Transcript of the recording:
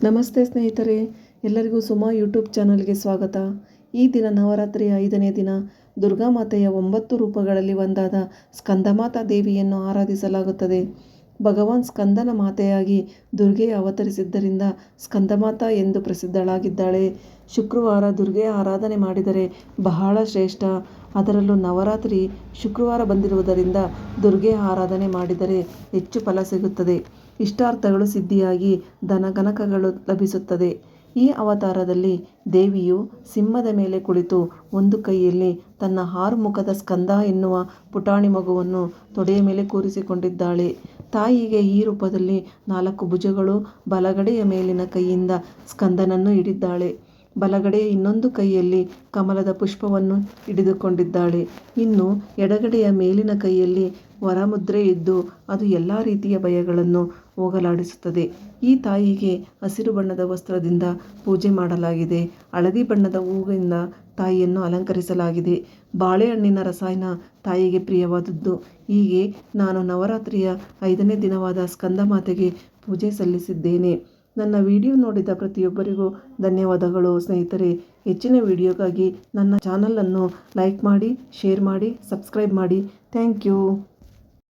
ನಮಸ್ತೆ ಸ್ನೇಹಿತರೆ, ಎಲ್ಲರಿಗೂ ಸುಮಾ ಯೂಟ್ಯೂಬ್ ಚಾನಲ್ಗೆ ಸ್ವಾಗತ. ಈ ದಿನ ನವರಾತ್ರಿಯ 5ನೇ ದಿನ. ದುರ್ಗಾಮಾತೆಯ 9 ರೂಪಗಳಲ್ಲಿ ಒಂದಾದ ಸ್ಕಂದಮಾತಾ ದೇವಿಯನ್ನು ಆರಾಧಿಸಲಾಗುತ್ತದೆ. ಭಗವಾನ್ ಸ್ಕಂದನ ಮಾತೆಯಾಗಿ ದುರ್ಗೆಯ ಅವತರಿಸಿದ್ದರಿಂದ ಸ್ಕಂದಮಾತಾ ಎಂದು ಪ್ರಸಿದ್ಧಳಾಗಿದ್ದಾಳೆ. ಶುಕ್ರವಾರ ದುರ್ಗೆಯ ಆರಾಧನೆ ಮಾಡಿದರೆ ಬಹಳ ಶ್ರೇಷ್ಠ. ಅದರಲ್ಲೂ ನವರಾತ್ರಿ ಶುಕ್ರವಾರ ಬಂದಿರುವುದರಿಂದ ದುರ್ಗೆಯ ಆರಾಧನೆ ಮಾಡಿದರೆ ಹೆಚ್ಚು ಫಲ ಸಿಗುತ್ತದೆ. ಇಷ್ಟಾರ್ಥಗಳು ಸಿದ್ಧಿಯಾಗಿ ಧನಗನಕಗಳು ಲಭಿಸುತ್ತದೆ. ಈ ಅವತಾರದಲ್ಲಿ ದೇವಿಯು ಸಿಂಹದ ಮೇಲೆ ಕುಳಿತು ಒಂದು ಕೈಯಲ್ಲಿ ತನ್ನ 6 ಮುಖದ ಸ್ಕಂದ ಎನ್ನುವ ಪುಟಾಣಿ ಮಗುವನ್ನು ತೊಡೆಯ ಮೇಲೆ ಕೂರಿಸಿಕೊಂಡಿದ್ದಾಳೆ. ತಾಯಿಗೆ ಈ ರೂಪದಲ್ಲಿ 4 ಭುಜಗಳು, ಬಲಗಡೆಯ ಮೇಲಿನ ಕೈಯಿಂದ ಸ್ಕಂದನನ್ನು ಹಿಡಿದ್ದಾಳೆ. ಬಲಗಡೆಯ ಇನ್ನೊಂದು ಕೈಯಲ್ಲಿ ಕಮಲದ ಪುಷ್ಪವನ್ನು ಹಿಡಿದುಕೊಂಡಿದ್ದಾಳೆ. ಇನ್ನು ಎಡಗಡೆಯ ಮೇಲಿನ ಕೈಯಲ್ಲಿ ವರಮುದ್ರೆ ಇದ್ದು ಅದು ಎಲ್ಲ ರೀತಿಯ ಭಯಗಳನ್ನು ಹೋಗಲಾಡಿಸುತ್ತದೆ. ಈ ತಾಯಿಗೆ ಹಸಿರು ಬಣ್ಣದ ವಸ್ತ್ರದಿಂದ ಪೂಜೆ ಮಾಡಲಾಗಿದೆ. ಹಳದಿ ಬಣ್ಣದ ಹೂವಿನಿಂದ ತಾಯಿಯನ್ನು ಅಲಂಕರಿಸಲಾಗಿದೆ. ಬಾಳೆಹಣ್ಣಿನ ರಸಾಯನ ತಾಯಿಗೆ ಪ್ರಿಯವಾದದ್ದು. ಹೀಗೆ ನಾನು ನವರಾತ್ರಿಯ 5ನೇ ದಿನವಾದ ಸ್ಕಂದಮಾತೆಗೆ ಪೂಜೆ ಸಲ್ಲಿಸಿದ್ದೇನೆ. ನನ್ನ ವಿಡಿಯೋ ನೋಡಿದ ಪ್ರತಿಯೊಬ್ಬರಿಗೂ ಧನ್ಯವಾದಗಳು ಸ್ನೇಹಿತರೆ. ಹೆಚ್ಚಿನ ವಿಡಿಯೋಗಾಗಿ ನನ್ನ ಚಾನಲನ್ನು ಲೈಕ್ ಮಾಡಿ, ಶೇರ್ ಮಾಡಿ, ಸಬ್ಸ್ಕ್ರೈಬ್ ಮಾಡಿ. Thank you.